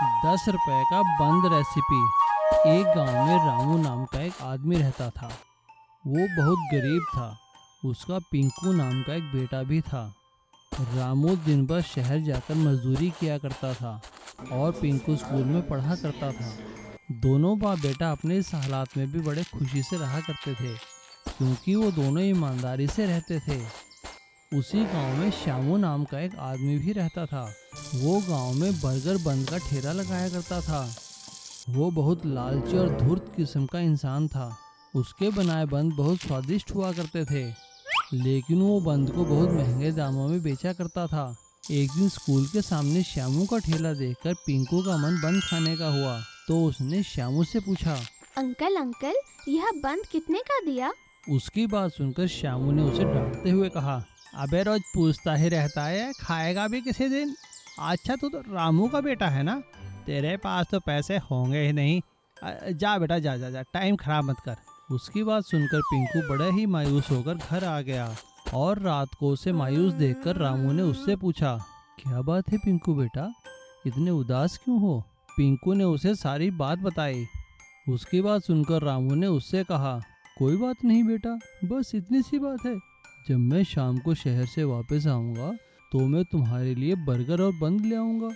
10 रुपए का बंद रेसिपी। एक गांव में रामू नाम का एक आदमी रहता था। वो बहुत गरीब था। उसका पिंकू नाम का एक बेटा भी था। रामू दिन भर शहर जाकर मजदूरी किया करता था और पिंकू स्कूल में पढ़ा करता था। दोनों बाप बेटा अपने इस हालात में भी बड़े खुशी से रहा करते थे, क्योंकि वो दोनों ईमानदारी से रहते थे। उसी गांव में श्यामू नाम का एक आदमी भी रहता था। वो गांव में बर्गर बन का ठेला लगाया करता था। वो बहुत लालची और धूर्त किस्म का इंसान था। उसके बनाए बंद बहुत स्वादिष्ट हुआ करते थे, लेकिन वो बंद को बहुत महंगे दामों में बेचा करता था। एक दिन स्कूल के सामने श्यामू का ठेला देखकर पिंकू का मन बंद खाने का हुआ, तो उसने श्यामू से पूछा, अंकल अंकल, यह बंद कितने का दिया? उसकी बात सुनकर श्यामू ने उसे डांटते हुए कहा, अबे रोज पूछता ही रहता है, खाएगा भी किसी दिन। अच्छा तू तो रामू का बेटा है ना, तेरे पास तो पैसे होंगे ही नहीं। जा बेटा जा जा जा, टाइम खराब मत कर। उसकी बात सुनकर पिंकू बड़े ही मायूस होकर घर आ गया और रात को उसे मायूस देखकर रामू ने उससे पूछा, क्या बात है पिंकू बेटा, इतने उदास क्यों हो? पिंकू ने उसे सारी बात बताई। उसकी बात सुनकर रामू ने उससे कहा, कोई बात नहीं बेटा, बस इतनी सी बात है। जब मैं शाम को शहर से वापस आऊँगा तो मैं तुम्हारे लिए बर्गर और बंद ले आऊँगा।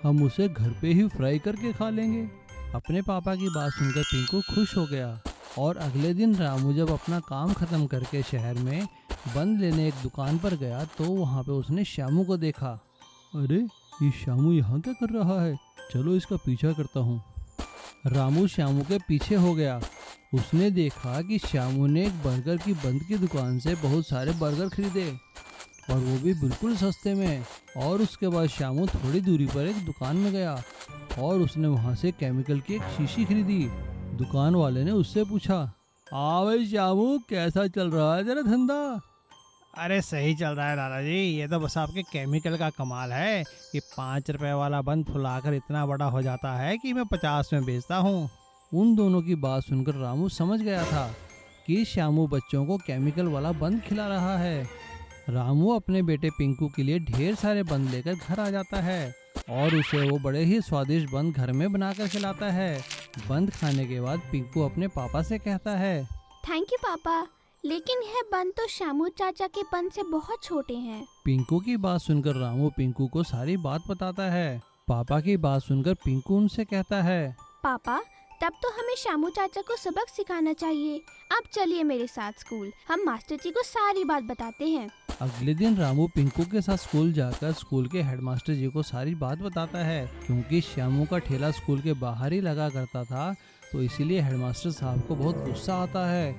हम उसे घर पे ही फ्राई करके खा लेंगे। अपने पापा की बात सुनकर पिंकू खुश हो गया और अगले दिन रामू जब अपना काम खत्म करके शहर में बंद लेने एक दुकान पर गया तो वहाँ पे उसने श्यामू को देखा। अरे ये श्यामू यहाँ क्या कर रहा है, चलो इसका पीछा करता हूँ। रामू श्यामू के पीछे हो गया। उसने देखा कि श्यामू ने एक बर्गर की बंद की दुकान से बहुत सारे बर्गर खरीदे और वो भी बिल्कुल सस्ते में। और उसके बाद श्यामू थोड़ी दूरी पर एक दुकान में गया और उसने वहाँ से केमिकल की एक शीशी खरीदी। दुकान वाले ने उससे पूछा, भाई श्यामू, कैसा चल रहा है तेरा धंधा? अरे सही चल रहा है दादाजी, ये तो बस आपके केमिकल का कमाल है कि 5 रुपए वाला बंद फुलाकर इतना बड़ा हो जाता है कि मैं 50 में बेचता हूँ। उन दोनों की बात सुनकर रामू समझ गया था कि श्यामू बच्चों को केमिकल वाला बंद खिला रहा है। रामू अपने बेटे पिंकू के लिए ढेर सारे बंद लेकर घर आ जाता है और उसे वो बड़े ही स्वादिष्ट बंद घर में बनाकर खिलाता है। बंद खाने के बाद पिंकू अपने पापा से कहता है, थैंक यू पापा, लेकिन यह बंद तो श्यामू चाचा के बंद से बहुत छोटे हैं। पिंकू की बात सुनकर रामू पिंकू को सारी बात बताता है। पापा की बात सुनकर पिंकू उनसे कहता है, पापा, तब तो हमें श्यामू चाचा को सबक सिखाना चाहिए। अब चलिए मेरे साथ स्कूल, हम मास्टर जी को सारी बात बताते हैं। अगले दिन रामू पिंकू के साथ स्कूल जाकर स्कूल के हेडमास्टर जी को सारी बात बताता है। क्योंकि श्यामू का ठेला स्कूल के बाहर ही लगा करता था, तो इसीलिए हेडमास्टर साहब को बहुत गुस्सा आता है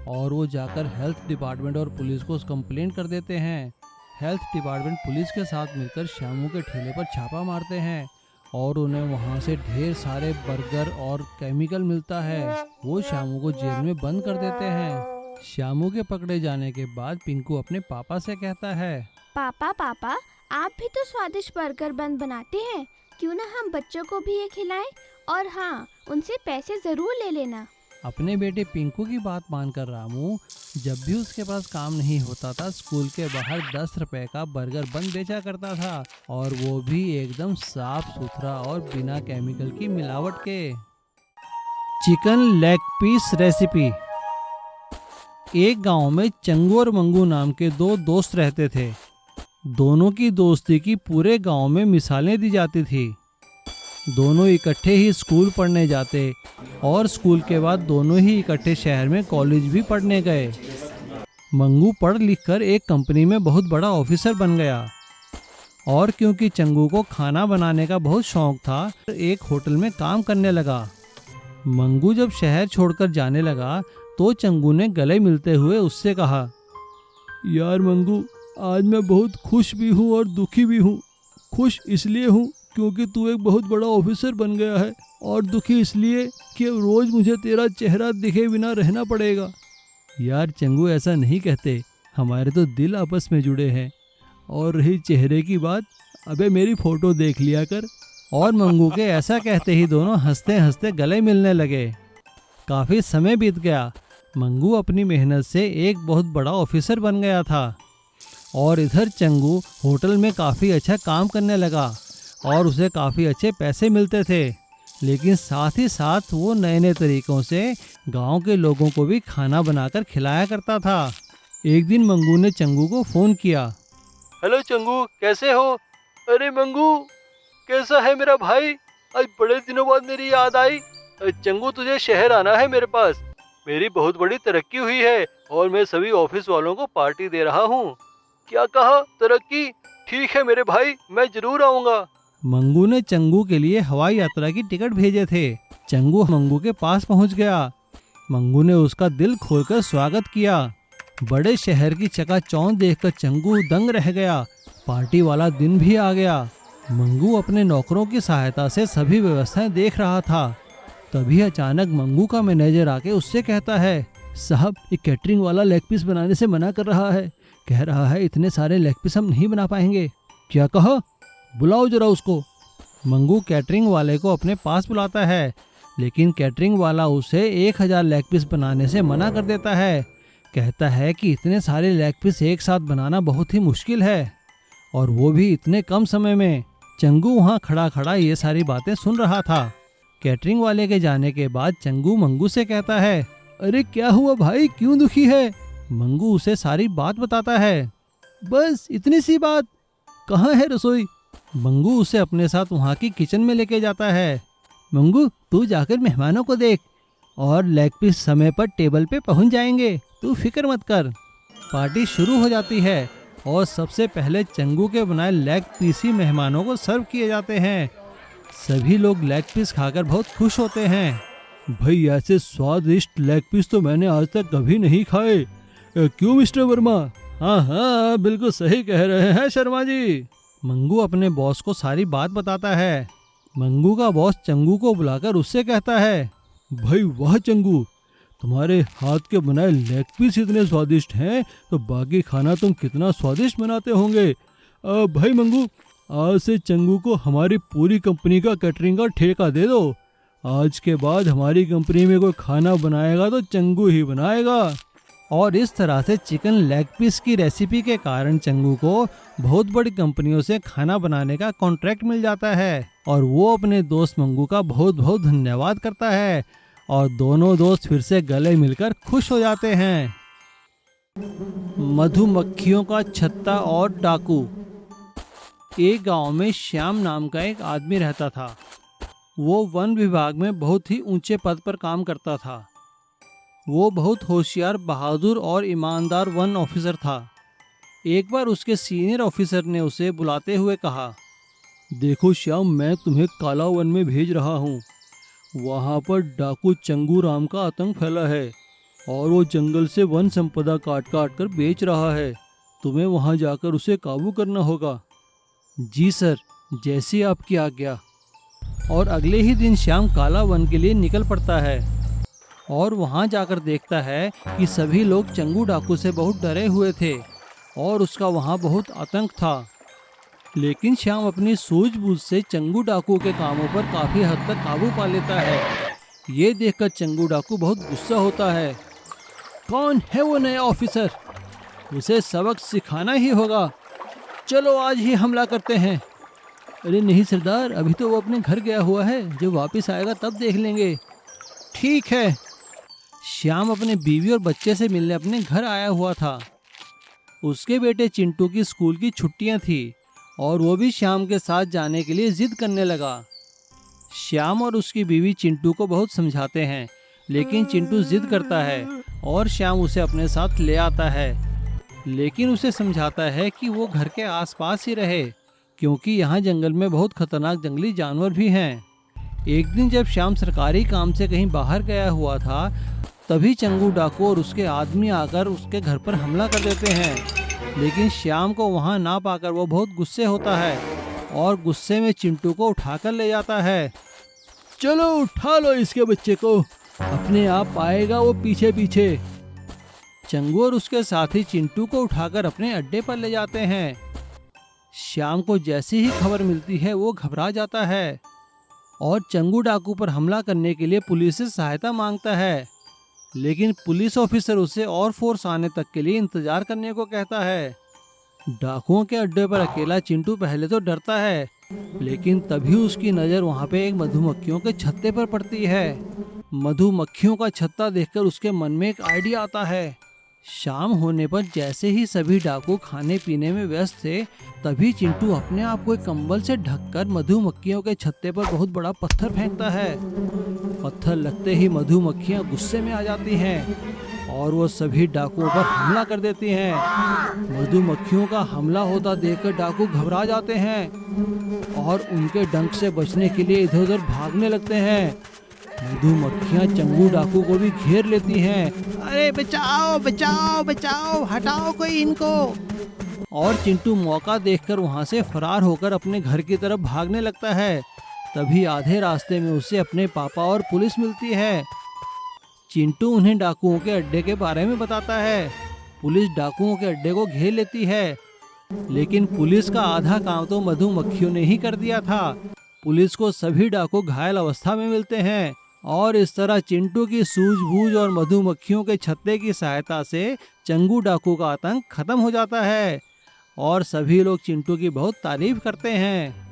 और वो जाकर हेल्थ डिपार्टमेंट और पुलिस को कंप्लेन कर देते हैं। हेल्थ डिपार्टमेंट पुलिस के साथ मिलकर श्यामू के ठेले पर छापा मारते हैं और उन्हें वहाँ से ढेर सारे बर्गर और केमिकल मिलता है। वो श्यामू को जेल में बंद कर देते हैं। श्यामू के पकड़े जाने के बाद पिंकू अपने पापा से कहता है, पापा पापा, आप भी तो स्वादिष्ट बर्गर बंद बनाते हैं, क्यों ना हम बच्चों को भी ये खिलाएं? और हाँ, उनसे पैसे जरूर ले लेना। अपने बेटे पिंकू की बात मानकर रामू जब भी उसके पास काम नहीं होता था, स्कूल के बाहर 10 रुपए का बर्गर बंद बेचा करता था, और वो भी एकदम साफ सुथरा और बिना केमिकल की मिलावट के। Chicken leg piece recipe. एक गांव में चंगू और मंगू नाम के 2 दोस्त रहते थे। दोनों की दोस्ती की पूरे गांव में मिसालें दी जाती थी। दोनों इकट्ठे ही स्कूल पढ़ने जाते और स्कूल के बाद दोनों ही इकट्ठे शहर में कॉलेज भी पढ़ने गए। मंगू पढ़ लिखकर एक कंपनी में बहुत बड़ा ऑफिसर बन गया और क्योंकि चंगू को खाना बनाने का बहुत शौक था, एक होटल में काम करने लगा। मंगू जब शहर छोड़कर जाने लगा तो चंगू ने गले मिलते हुए उससे कहा, यार मंगू, आज मैं बहुत खुश भी हूँ और दुखी भी हूँ। खुश इसलिए हूँ क्योंकि तू एक बहुत बड़ा ऑफिसर बन गया है, और दुखी इसलिए कि रोज मुझे तेरा चेहरा दिखे बिना रहना पड़ेगा। यार चंगू, ऐसा नहीं कहते, हमारे तो दिल आपस में जुड़े हैं। और रही चेहरे की बात, अबे मेरी फोटो देख लिया कर। और मंगू के ऐसा कहते ही दोनों हंसते हंसते गले मिलने लगे। काफ़ी समय बीत गया। मंगू अपनी मेहनत से एक बहुत बड़ा ऑफिसर बन गया था और इधर चंगू होटल में काफ़ी अच्छा काम करने लगा और उसे काफ़ी अच्छे पैसे मिलते थे। लेकिन साथ ही साथ वो नए नए तरीक़ों से गांव के लोगों को भी खाना बनाकर खिलाया करता था। एक दिन मंगू ने चंगू को फ़ोन किया। हेलो चंगू, कैसे हो? अरे मंगू, कैसा है मेरा भाई? आज बड़े दिनों बाद मेरी याद आई। चंगू, तुझे शहर आना है मेरे पास। मेरी बहुत बड़ी तरक्की हुई है और मैं सभी ऑफिस वालों को पार्टी दे रहा हूँ। क्या कहा? तरक्की? ठीक है मेरे भाई, मैं जरूर आऊँगा। मंगू ने चंगू के लिए हवाई यात्रा की टिकट भेजे थे। चंगू मंगू के पास पहुँच गया। मंगू ने उसका दिल खोलकर स्वागत किया। बड़े शहर की चकाचौंध देखकर चंगू दंग रह गया। पार्टी वाला दिन भी आ गया। मंगू अपने नौकरों की सहायता से सभी व्यवस्थाएं देख रहा था। तभी अचानक मंगू का मैनेजर आके उससे कहता है, साहब, ये कैटरिंग वाला लेग पीस बनाने से मना कर रहा है। कह रहा है इतने सारे लेग पीस हम नहीं बना पाएंगे। क्या कहा? बुलाओ जरा उसको। मंगू कैटरिंग वाले को अपने पास बुलाता है, लेकिन कैटरिंग वाला उसे 1000 लेग पीस बनाने से मना कर देता है। कहता है कि इतने सारे लेग पीस एक साथ बनाना बहुत ही मुश्किल है, और वो भी इतने कम समय में। चंगू वहाँ खड़ा खड़ा ये सारी बातें सुन रहा था। कैटरिंग वाले के जाने के बाद चंगू मंगू से कहता है, अरे क्या हुआ भाई, क्यों दुखी है? मंगू उसे सारी बात बताता है। बस इतनी सी बात? कहाँ है रसोई? मंगू उसे अपने साथ वहाँ की किचन में लेके जाता है। मंगू, तू जाकर मेहमानों को देख, और लेग पीस समय पर टेबल पे पहुँच जाएंगे, तू फिक्र मत कर। पार्टी शुरू हो जाती है और सबसे पहले चंगू के बनाए लेग पीस ही मेहमानों को सर्व किए जाते हैं। सभी लोग लेग पीस खाकर बहुत खुश होते हैं। भाई, ऐसे स्वादिष्ट लेग पीस तो मैंने आज तक कभी नहीं खाए। क्यों मिस्टर वर्मा? हाँ हाँ, बिल्कुल सही कह रहे हैं शर्मा जी। मंगू अपने बॉस को सारी बात बताता है। मंगू का बॉस चंगू को बुलाकर उससे कहता है, भाई वाह चंगू, तुम्हारे हाथ के बनाए लेग पीस इतने स्वादिष्ट हैं तो बाकी खाना तुम कितना स्वादिष्ट बनाते होंगे। भाई मंगू, आज से चंगू को हमारी पूरी कंपनी का कैटरिंग का ठेका दे दो। आज के बाद हमारी कंपनी में कोई खाना बनाएगा तो चंगू ही बनाएगा। और इस तरह से चिकन लेग पीस की रेसिपी के कारण चंगू को बहुत बड़ी कंपनियों से खाना बनाने का कॉन्ट्रैक्ट मिल जाता है, और वो अपने दोस्त मंगू का बहुत बहुत धन्यवाद करता है, और दोनों दोस्त फिर से गले मिलकर खुश हो जाते हैं। मधुमक्खियों का छत्ता और डाकू। एक गांव में श्याम नाम का एक आदमी रहता था। वो वन विभाग में बहुत ही ऊंचे पद पर काम करता था। वो बहुत होशियार, बहादुर और ईमानदार वन ऑफिसर था। एक बार उसके सीनियर ऑफिसर ने उसे बुलाते हुए कहा, देखो श्याम, मैं तुम्हें काला वन में भेज रहा हूँ। वहाँ पर डाकू चंगू राम का आतंक फैला है और वो जंगल से वन संपदा काट काट कर बेच रहा है। तुम्हें वहाँ जाकर उसे काबू करना होगा। जी सर, जैसी आपकी आज्ञा। और अगले ही दिन श्याम काला वन के लिए निकल पड़ता है और वहाँ जाकर देखता है कि सभी लोग चंगू डाकू से बहुत डरे हुए थे और उसका वहाँ बहुत आतंक था। लेकिन श्याम अपनी सूझबूझ से चंगू डाकू के कामों पर काफ़ी हद तक काबू पा लेता है। ये देखकर चंगू डाकू बहुत गुस्सा होता है। कौन है वो नया ऑफिसर? उसे सबक सिखाना ही होगा। चलो आज ही हमला करते हैं। अरे नहीं सरदार, अभी तो वो अपने घर गया हुआ है, जब वापस आएगा तब देख लेंगे। ठीक है। श्याम अपने बीवी और बच्चे से मिलने अपने घर आया हुआ था। उसके बेटे चिंटू की स्कूल की छुट्टियां थी और वो भी श्याम के साथ जाने के लिए जिद करने लगा। श्याम और उसकी बीवी चिंटू को बहुत समझाते हैं, लेकिन चिंटू जिद करता है और श्याम उसे अपने साथ ले आता है, लेकिन उसे समझाता है कि वो घर के आसपास ही रहे, क्योंकि यहाँ जंगल में बहुत खतरनाक जंगली जानवर भी हैं। एक दिन जब श्याम सरकारी काम से कहीं बाहर गया हुआ था, तभी चंगू डाकू और उसके आदमी आकर उसके घर पर हमला कर देते हैं। लेकिन श्याम को वहाँ ना पाकर वो बहुत गुस्से होता है और गुस्से में चिंटू को उठाकर ले जाता है। चलो उठा लो इसके बच्चे को, अपने आप आएगा वो पीछे पीछे। चंगू और उसके साथी चिंटू को उठाकर अपने अड्डे पर ले जाते हैं। श्याम को जैसी ही खबर मिलती है वो घबरा जाता है और चंगू डाकू पर हमला करने के लिए पुलिस से सहायता मांगता है, लेकिन पुलिस ऑफिसर उसे और फोर्स आने तक के लिए इंतजार करने को कहता है। डाकुओं के अड्डे पर अकेला चिंटू पहले तो डरता है, लेकिन तभी उसकी नज़र वहाँ पे एक मधुमक्खियों के छत्ते पर पड़ती है। मधुमक्खियों का छत्ता देखकर उसके मन में एक आइडिया आता है। शाम होने पर जैसे ही सभी डाकू खाने पीने में व्यस्त थे, तभी चिंटू अपने आप को एक कंबल से ढककर मधुमक्खियों के छत्ते पर बहुत बड़ा पत्थर फेंकता है। पत्थर लगते ही मधुमक्खियां गुस्से में आ जाती हैं और वो सभी डाकुओं पर हमला कर देती हैं। मधुमक्खियों का हमला होता देखकर डाकू घबरा जाते हैं और उनके डंक से बचने के लिए इधर उधर भागने लगते हैं। मधुमक्खियां चंगू डाकू को भी घेर लेती हैं। अरे बचाओ बचाओ बचाओ, हटाओ कोई इनको। और चिंटू मौका देखकर वहां से फरार होकर अपने घर की तरफ भागने लगता है। तभी आधे रास्ते में उसे अपने पापा और पुलिस मिलती है। चिंटू उन्हें डाकुओं के अड्डे के बारे में बताता है। पुलिस डाकुओं के अड्डे को घेर लेती है, लेकिन पुलिस का आधा काम तो मधुमक्खियों ने ही कर दिया था। पुलिस को सभी डाकू घायल अवस्था में मिलते हैं और इस तरह चिंटू की सूझबूझ और मधुमक्खियों के छत्ते की सहायता से चंगू डाकू का आतंक खत्म हो जाता है और सभी लोग चिंटू की बहुत तारीफ करते हैं।